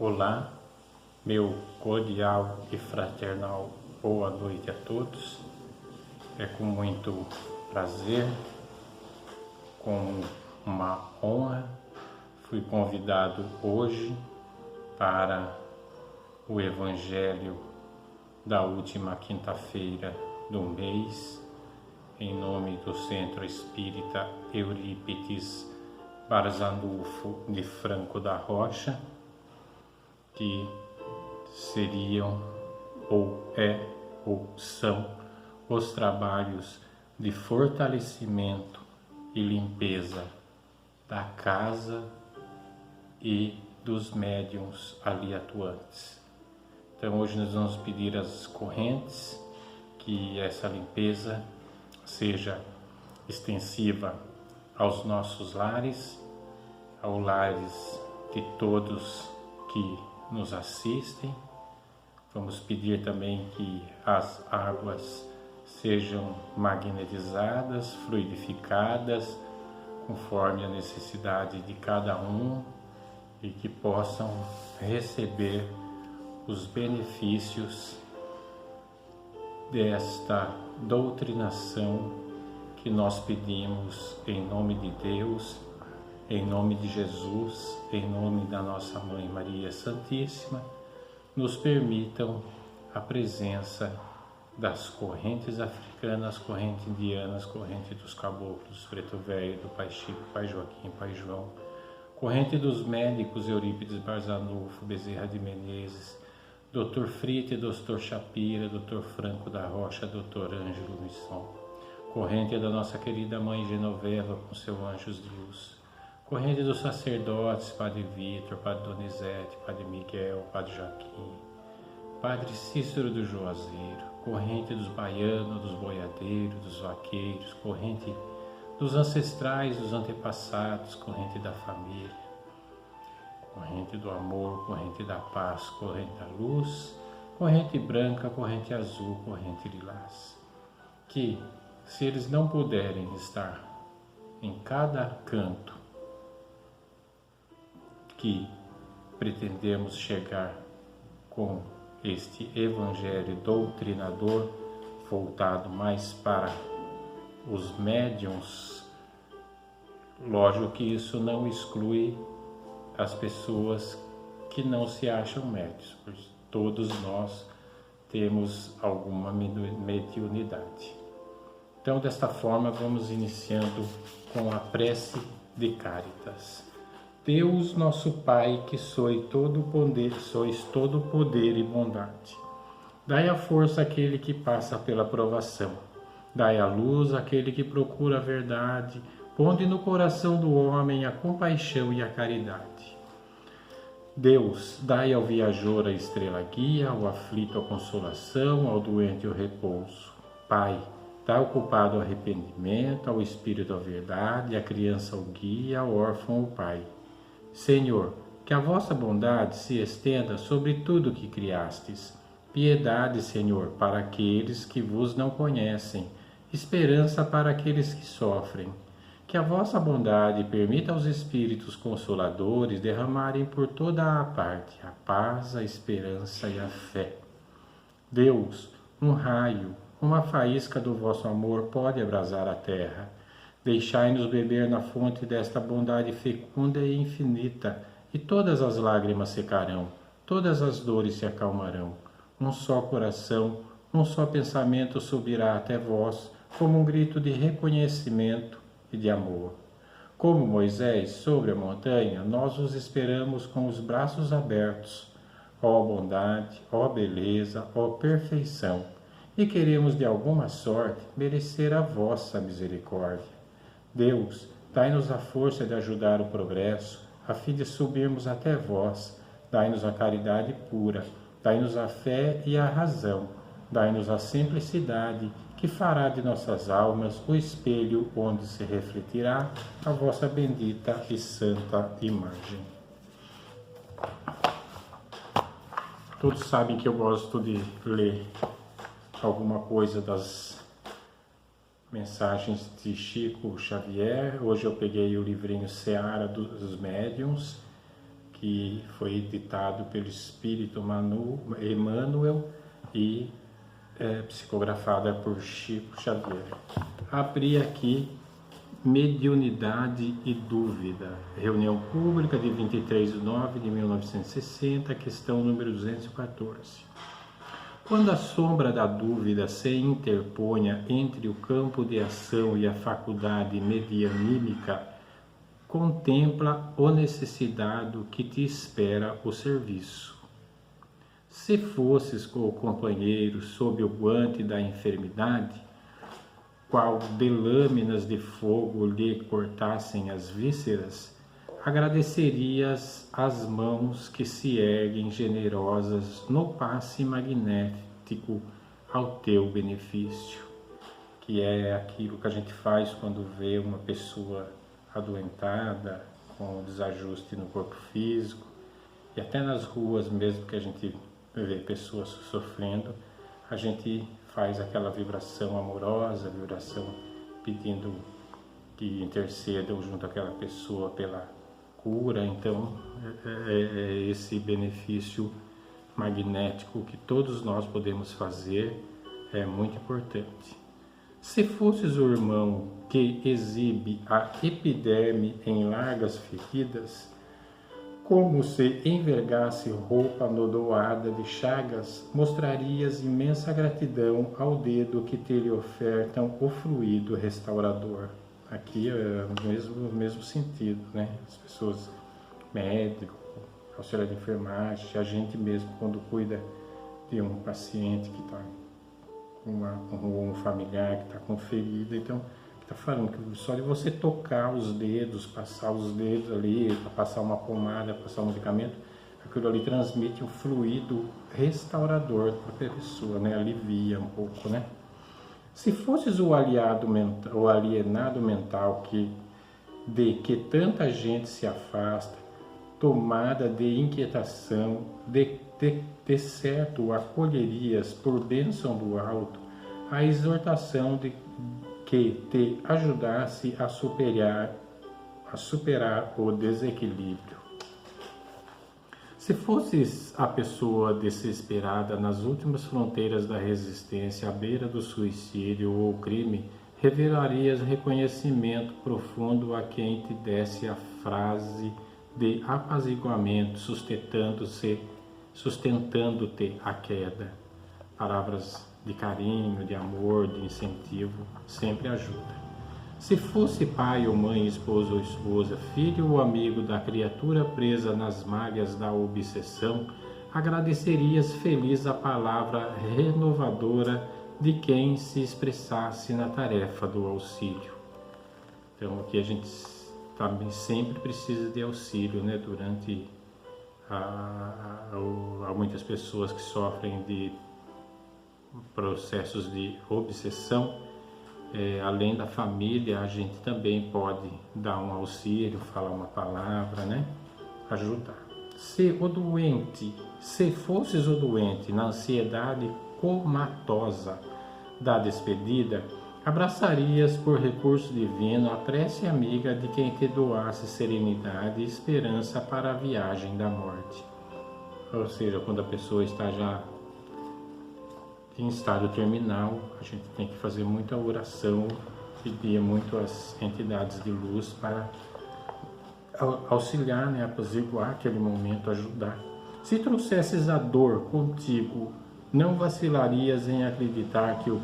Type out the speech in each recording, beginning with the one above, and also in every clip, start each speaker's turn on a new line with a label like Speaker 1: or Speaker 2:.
Speaker 1: Olá, meu cordial e fraternal boa noite a todos. É com muito prazer, com uma honra, fui convidado hoje para o Evangelho da última quinta-feira do mês, em nome do Centro Espírita Eurípides Barzanufo de Franco da Rocha, que seriam ou são os trabalhos de fortalecimento e limpeza da casa e dos médiuns ali atuantes. Então hoje nós vamos pedir às correntes que essa limpeza seja extensiva aos nossos lares, aos lares de todos que nos assistem. Vamos pedir também que as águas sejam magnetizadas, fluidificadas, conforme a necessidade de cada um, e que possam receber os benefícios desta doutrinação que nós pedimos em nome de Deus, em nome de Jesus, em nome da nossa Mãe Maria Santíssima. Nos permitam a presença das correntes africanas, corrente indianas, corrente dos caboclos, Preto Velho, do Pai Chico, Pai Joaquim, Pai João, corrente dos médicos Eurípides Barzanufo, Bezerra de Menezes, Dr. Frite, Dr. Chapira, Dr. Franco da Rocha, Dr. Ângelo Misson, corrente da nossa querida Mãe Genoveva com seus anjos de luz, corrente dos sacerdotes, Padre Vitor, Padre Donizete, Padre Miguel, Padre Joaquim, Padre Cícero do Juazeiro, corrente dos baianos, dos boiadeiros, dos vaqueiros, corrente dos ancestrais, dos antepassados, corrente da família, corrente do amor, corrente da paz, corrente da luz, corrente branca, corrente azul, corrente lilás. Que, se eles não puderem estar em cada canto que pretendemos chegar com este evangelho doutrinador, voltado mais para os médiuns, lógico que isso não exclui as pessoas que não se acham médiuns, porque todos nós temos alguma mediunidade. Então, desta forma, vamos iniciando com a prece de Caritas. Deus, nosso Pai, que sois todo poder e bondade, dai a força àquele que passa pela provação, dai a luz àquele que procura a verdade, ponde no coração do homem a compaixão e a caridade. Deus, dai ao viajor a estrela guia, ao aflito a consolação, ao doente o repouso. Pai, dá ao culpado o arrependimento, ao espírito a verdade, à criança o guia, ao órfão o pai. Senhor, que a vossa bondade se estenda sobre tudo que criastes. Piedade, Senhor, para aqueles que vos não conhecem, esperança para aqueles que sofrem. Que a vossa bondade permita aos Espíritos Consoladores derramarem por toda a parte a paz, a esperança e a fé. Deus, um raio, uma faísca do vosso amor pode abrasar a terra. Deixai-nos beber na fonte desta bondade fecunda e infinita, e todas as lágrimas secarão, todas as dores se acalmarão. Um só coração, um só pensamento subirá até vós, como um grito de reconhecimento e de amor. Como Moisés sobre a montanha, nós os esperamos com os braços abertos. Ó bondade, ó beleza, ó perfeição, e queremos de alguma sorte merecer a vossa misericórdia. Deus, dai-nos a força de ajudar o progresso, a fim de subirmos até vós. Dai-nos a caridade pura, dai-nos a fé e a razão, dai-nos a simplicidade, que fará de nossas almas o espelho onde se refletirá a vossa bendita e santa imagem. Todos sabem que eu gosto de ler alguma coisa das mensagens de Chico Xavier. Hoje eu peguei o livrinho Seara dos Médiuns, que foi editado pelo Espírito Emmanuel e psicografada por Chico Xavier. Abri aqui Mediunidade e Dúvida, reunião pública de 23 de nove de 1960, questão número 214. Quando a sombra da dúvida se interponha entre o campo de ação e a faculdade medianímica, contempla o necessitado que te espera o serviço. Se fosses com o companheiro sob o guante da enfermidade, qual de lâminas de fogo lhe cortassem as vísceras, agradecerias as mãos que se erguem generosas no passe magnético ao teu benefício, que é aquilo que a gente faz quando vê uma pessoa adoentada, com desajuste no corpo físico, e até nas ruas mesmo que a gente vê pessoas sofrendo, a gente faz aquela vibração amorosa, vibração pedindo que intercedam junto àquela pessoa pela cura. Então é esse benefício magnético que todos nós podemos fazer, é muito importante. Se fosses o irmão que exibe a epiderme em largas feridas, como se envergasse roupa nodoada de chagas, mostrarias imensa gratidão ao dedo que te lhe ofertam o fluido restaurador. Aqui é o mesmo sentido, né? As pessoas, médico, auxiliar de enfermagem, a gente mesmo quando cuida de um paciente que está com um familiar que está com ferida, então está falando que só de você tocar os dedos, passar os dedos ali, passar uma pomada, passar um medicamento, aquilo ali transmite um fluido restaurador para a pessoa, né? Alivia um pouco, né? Se fosses o alienado mental de que tanta gente se afasta, tomada de inquietação, de certo acolherias por bênção do alto a exortação de que te ajudasse a superar o desequilíbrio. Se fosses a pessoa desesperada nas últimas fronteiras da resistência, à beira do suicídio ou crime, revelarias reconhecimento profundo a quem te desse a frase de apaziguamento, sustentando-te a queda. Palavras de carinho, de amor, de incentivo, sempre ajuda. Se fosse pai ou mãe, esposo ou esposa, filho ou amigo da criatura presa nas malhas da obsessão, agradecerias feliz a palavra renovadora de quem se expressasse na tarefa do auxílio. Então aqui a gente também sempre precisa de auxílio, né? Durante há muitas pessoas que sofrem de processos de obsessão. Além da família, a gente também pode dar um auxílio, falar uma palavra, né? Ajudar. Se fosses o doente na ansiedade comatosa da despedida, abraçarias por recurso divino a prece amiga de quem te doasse serenidade e esperança para a viagem da morte. Ou seja, quando a pessoa está já em estado terminal, a gente tem que fazer muita oração, pedir muito às entidades de luz para auxiliar, né, apaziguar aquele momento, ajudar. Se trouxesses a dor contigo, não vacilarias em acreditar que o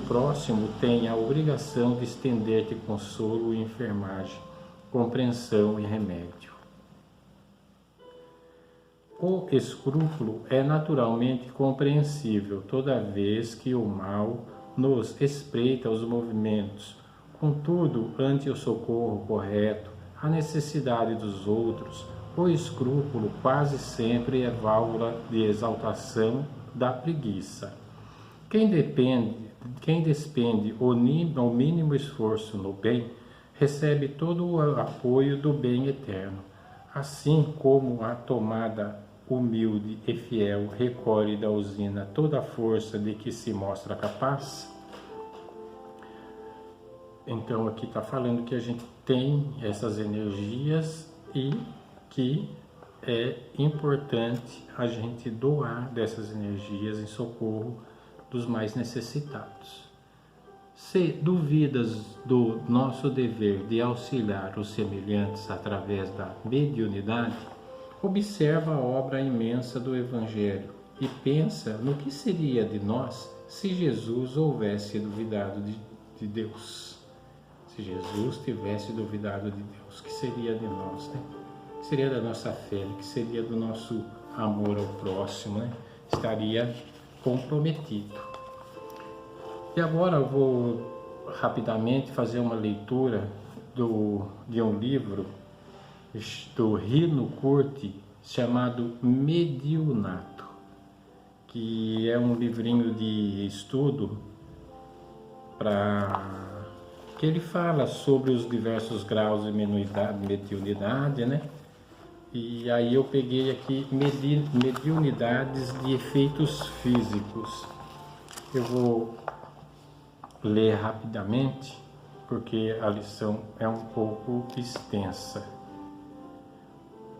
Speaker 1: próximo tem a obrigação de estender-te consolo e enfermagem, compreensão e remédio. O escrúpulo é naturalmente compreensível, toda vez que o mal nos espreita os movimentos. Contudo, ante o socorro correto, a necessidade dos outros, o escrúpulo quase sempre é válvula de exaltação da preguiça. Quem despende o mínimo esforço no bem, recebe todo o apoio do bem eterno, assim como a tomada humilde e fiel recolhe da usina toda a força de que se mostra capaz. Então aqui está falando que a gente tem essas energias e que é importante a gente doar dessas energias em socorro dos mais necessitados. Se duvidas do nosso dever de auxiliar os semelhantes através da mediunidade, observa a obra imensa do Evangelho e pensa no que seria de nós se Jesus houvesse duvidado de Deus. Se Jesus tivesse duvidado de Deus, que seria de nós, né? Que seria da nossa fé, que seria do nosso amor ao próximo, né? Estaria comprometido. E agora eu vou rapidamente fazer uma leitura de um livro do Rino Curti chamado Mediunato, que é um livrinho de estudo que ele fala sobre os diversos graus de mediunidade, né? E aí eu peguei aqui mediunidades de efeitos físicos. Eu vou ler rapidamente, porque a lição é um pouco extensa.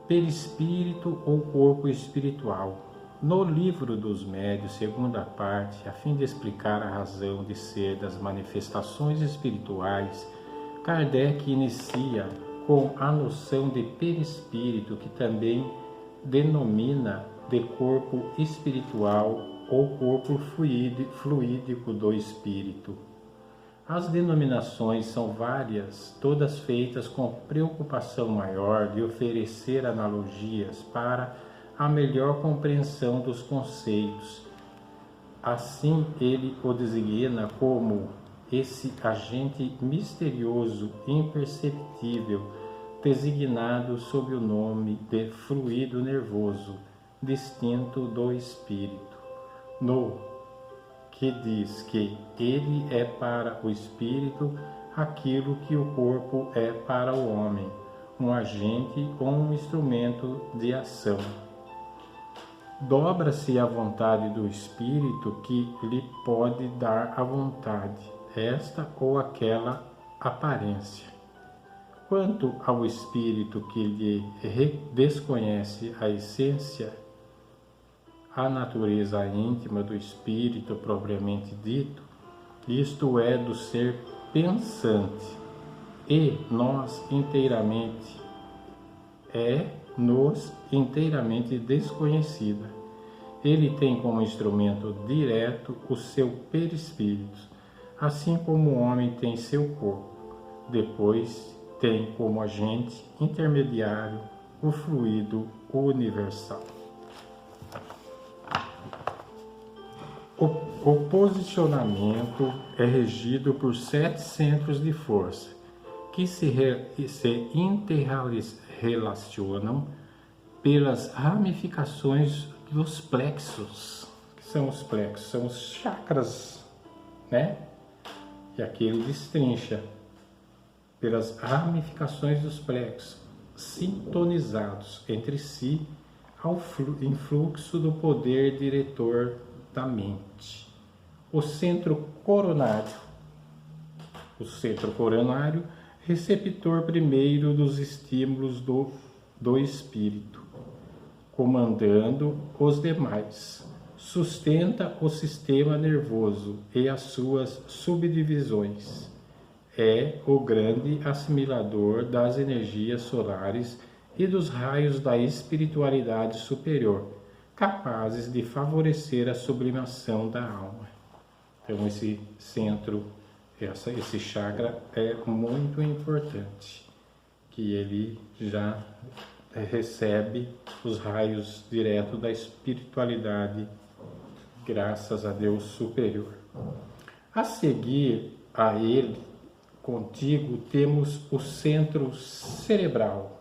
Speaker 1: Perispírito ou corpo espiritual. No Livro dos Médiuns, segunda parte, a fim de explicar a razão de ser das manifestações espirituais, Kardec inicia com a noção de perispírito, que também denomina de corpo espiritual ou corpo fluídico do espírito. As denominações são várias, todas feitas com preocupação maior de oferecer analogias para a melhor compreensão dos conceitos. Assim, ele o designa como esse agente misterioso, imperceptível, designado sob o nome de fluido nervoso, distinto do espírito, no que diz que ele é para o espírito aquilo que o corpo é para o homem, um agente ou um instrumento de ação. Dobra-se a vontade do espírito que lhe pode dar a vontade, esta ou aquela aparência. Quanto ao espírito que lhe desconhece a essência, a natureza íntima do espírito propriamente dito, isto é, do ser pensante, e nos inteiramente desconhecida. Ele tem como instrumento direto o seu perispírito, assim como o homem tem seu corpo. Depois tem como agente intermediário o fluido universal. O posicionamento é regido por 7 centros de força, que se interrelacionam pelas ramificações dos plexos. O que são os plexos? São os chakras, né? E aqui ele destrincha pelas ramificações dos plexos, sintonizados entre si ao influxo do poder diretor da mente. O centro coronário, receptor primeiro dos estímulos do espírito, comandando os demais, sustenta o sistema nervoso e as suas subdivisões. É o grande assimilador das energias solares e dos raios da espiritualidade superior, capazes de favorecer a sublimação da alma. Então esse centro, esse chakra é muito importante, que ele já recebe os raios direto da espiritualidade, graças a Deus superior. A seguir a ele, contigo, temos o centro cerebral,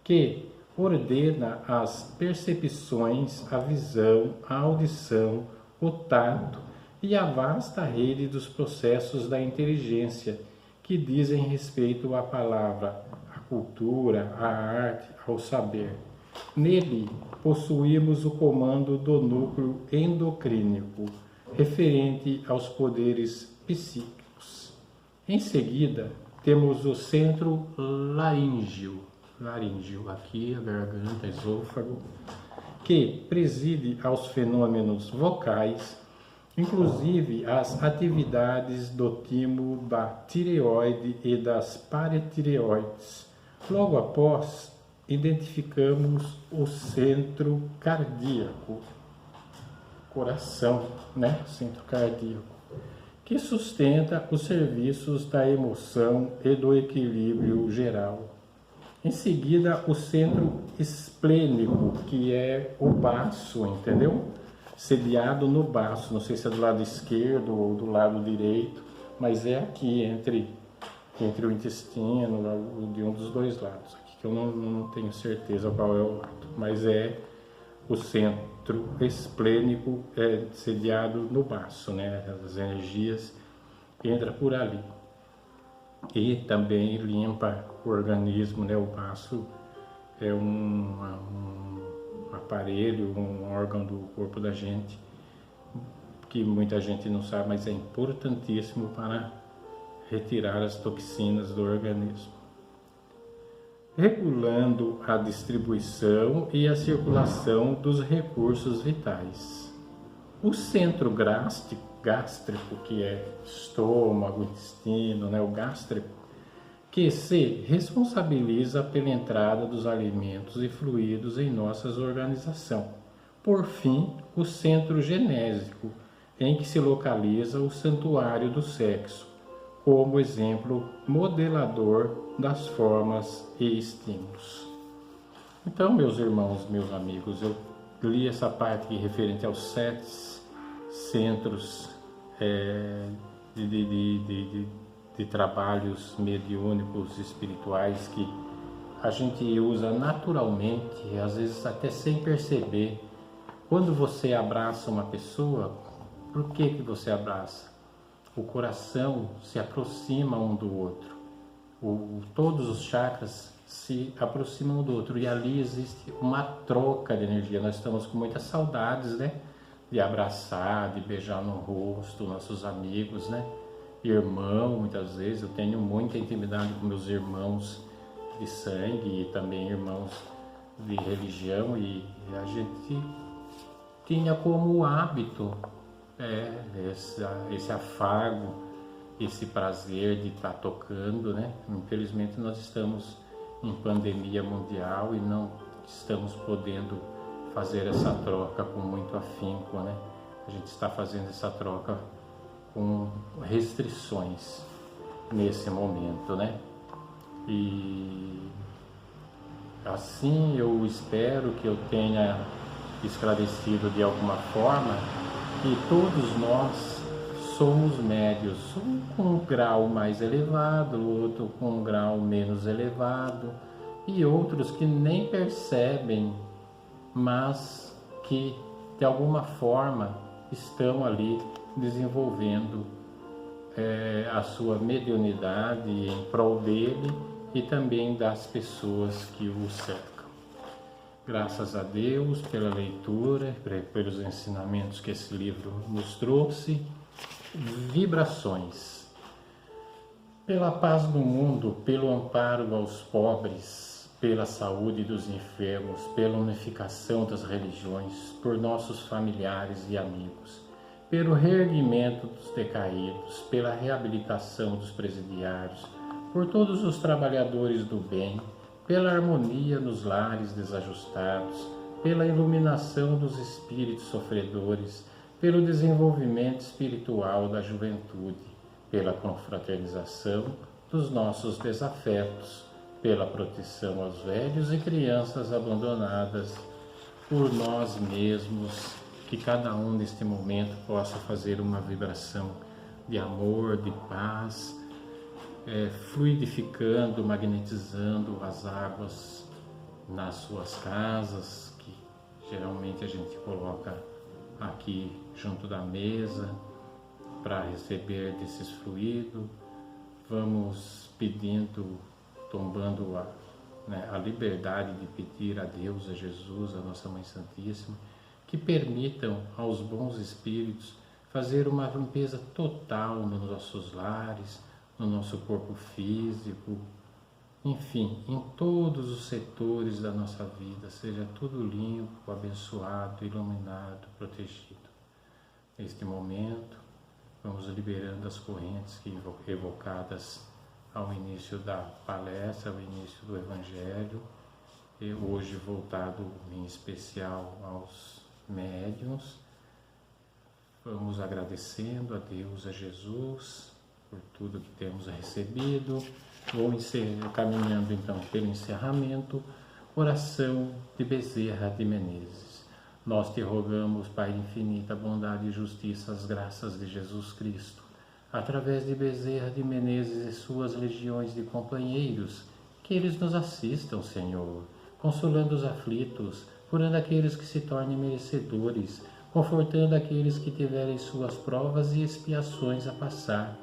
Speaker 1: que ordena as percepções, a visão, a audição, o tato e a vasta rede dos processos da inteligência que dizem respeito à palavra, à cultura, à arte, ao saber. Nele possuímos o comando do núcleo endocrínico, referente aos poderes psíquicos. Em seguida, temos o centro laríngeo, laríngeo, aqui a garganta, esôfago, que preside aos fenômenos vocais, inclusive as atividades do timo da tireoide e das paratireoides. Logo após, identificamos o centro cardíaco, coração, né? Centro cardíaco, que sustenta os serviços da emoção e do equilíbrio geral. Em seguida, o centro esplênico, que é o baço, entendeu? Sediado no baço, não sei se é do lado esquerdo ou do lado direito, mas é aqui entre o intestino, de um dos dois lados, aqui que eu não tenho certeza qual é o lado, mas é o centro esplênico, sediado no baço, né? As energias entram por ali. E também limpa o organismo, né? O baço é um aparelho, um órgão do corpo da gente, que muita gente não sabe, mas é importantíssimo para retirar as toxinas do organismo. Regulando a distribuição e a circulação dos recursos vitais. O centro gástrico, que é estômago, intestino, né, o gástrico, que se responsabiliza pela entrada dos alimentos e fluidos em nossas organização. Por fim, o centro genésico, em que se localiza o santuário do sexo, como exemplo modelador das formas e estímulos. Então, meus irmãos, meus amigos, eu li essa parte aqui referente aos 7 centros de trabalhos mediúnicos espirituais que a gente usa naturalmente, às vezes até sem perceber. Quando você abraça uma pessoa, por que você abraça? O coração se aproxima um do outro. Todos os chakras se aproximam um do outro e ali existe uma troca de energia. Nós estamos com muitas saudades, né? De abraçar, de beijar no rosto nossos amigos, né? Irmão, muitas vezes eu tenho muita intimidade com meus irmãos de sangue e também irmãos de religião, e a gente tinha como hábito esse afago, esse prazer de estar tocando, né? Infelizmente nós estamos em pandemia mundial e não estamos podendo fazer essa troca com muito afinco, né? A gente está fazendo essa troca com restrições nesse momento, né? E assim eu espero que eu tenha esclarecido de alguma forma que todos nós somos médios, um com um grau mais elevado, outro com um grau menos elevado, e outros que nem percebem, mas que de alguma forma estão ali desenvolvendo a sua mediunidade em prol dele e também das pessoas que o cercam. Graças a Deus pela leitura, pelos ensinamentos que esse livro nos trouxe. Vibrações. Pela paz no mundo, pelo amparo aos pobres, pela saúde dos enfermos, pela unificação das religiões, por nossos familiares e amigos, pelo reerguimento dos decaídos, pela reabilitação dos presidiários, por todos os trabalhadores do bem, pela harmonia nos lares desajustados, pela iluminação dos espíritos sofredores, pelo desenvolvimento espiritual da juventude, pela confraternização dos nossos desafetos, pela proteção aos velhos e crianças abandonadas, por nós mesmos, que cada um neste momento possa fazer uma vibração de amor, de paz, fluidificando, magnetizando as águas nas suas casas, que geralmente a gente coloca aqui junto da mesa para receber desses fluidos. Vamos pedindo, tombando a liberdade de pedir a Deus, a Jesus, a Nossa Mãe Santíssima, que permitam aos bons espíritos fazer uma limpeza total nos nossos lares, no nosso corpo físico, enfim, em todos os setores da nossa vida, seja tudo limpo, abençoado, iluminado, protegido. Neste momento, vamos liberando as correntes evocadas ao início da palestra, ao início do Evangelho, e hoje voltado em especial aos médiuns. Vamos agradecendo a Deus, a Jesus, por tudo que temos recebido. Vou caminhando então pelo encerramento. Oração de Bezerra de Menezes. Nós te rogamos, Pai de infinita bondade e justiça, as graças de Jesus Cristo, através de Bezerra de Menezes e suas legiões de companheiros, que eles nos assistam, Senhor, consolando os aflitos, curando aqueles que se tornem merecedores, confortando aqueles que tiverem suas provas e expiações a passar,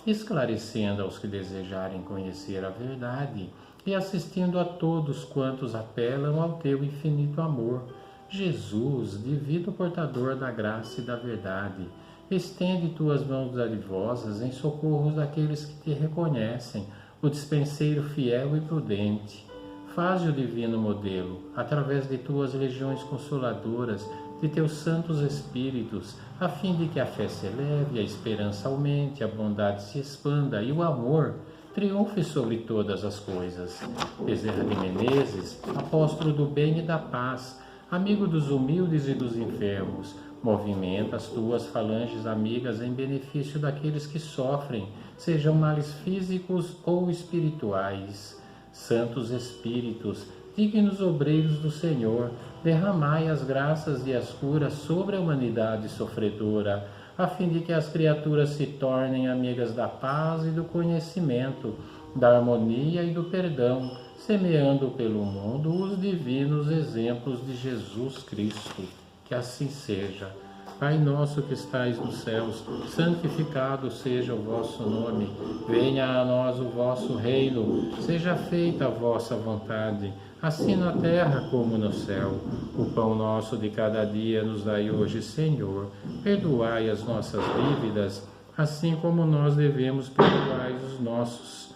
Speaker 1: esclarecendo aos que desejarem conhecer a verdade e assistindo a todos quantos apelam ao teu infinito amor. Jesus, divino portador da graça e da verdade, estende tuas mãos dadivosas em socorro daqueles que te reconhecem, o dispenseiro fiel e prudente. Faze o divino modelo, através de tuas legiões consoladoras, de teus santos espíritos, a fim de que a fé se eleve, a esperança aumente, a bondade se expanda e o amor triunfe sobre todas as coisas. Bezerra de Menezes, apóstolo do bem e da paz, amigo dos humildes e dos enfermos, movimenta as tuas falanges amigas em benefício daqueles que sofrem, sejam males físicos ou espirituais. Santos Espíritos, dignos obreiros do Senhor, derramai as graças e as curas sobre a humanidade sofredora, a fim de que as criaturas se tornem amigas da paz e do conhecimento, da harmonia e do perdão, semeando pelo mundo os divinos exemplos de Jesus Cristo. Que assim seja. Pai nosso que estais nos céus, santificado seja o vosso nome. Venha a nós o vosso reino. Seja feita a vossa vontade, assim na terra como no céu. O pão nosso de cada dia nos dai hoje, Senhor. Perdoai as nossas dívidas, assim como nós devemos perdoar os nossos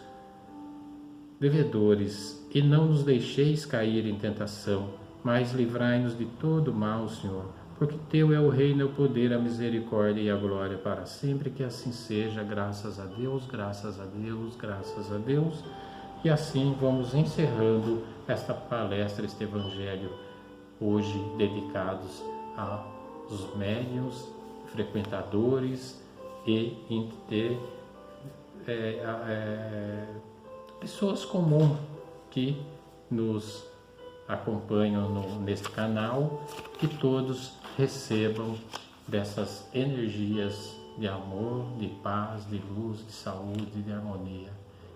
Speaker 1: devedores. E não nos deixeis cair em tentação, mas livrai-nos de todo mal, Senhor. Porque teu é o reino, o poder, a misericórdia e a glória para sempre. Que assim seja, graças a Deus, graças a Deus, graças a Deus. E assim vamos encerrando esta palestra, este evangelho, hoje dedicados aos médiuns, frequentadores e pessoas comuns que nos acompanham neste canal, que todos recebam dessas energias de amor, de paz, de luz, de saúde, de harmonia.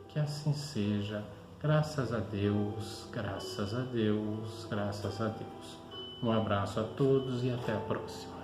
Speaker 1: Que assim seja, graças a Deus, graças a Deus, graças a Deus. Um abraço a todos e até a próxima.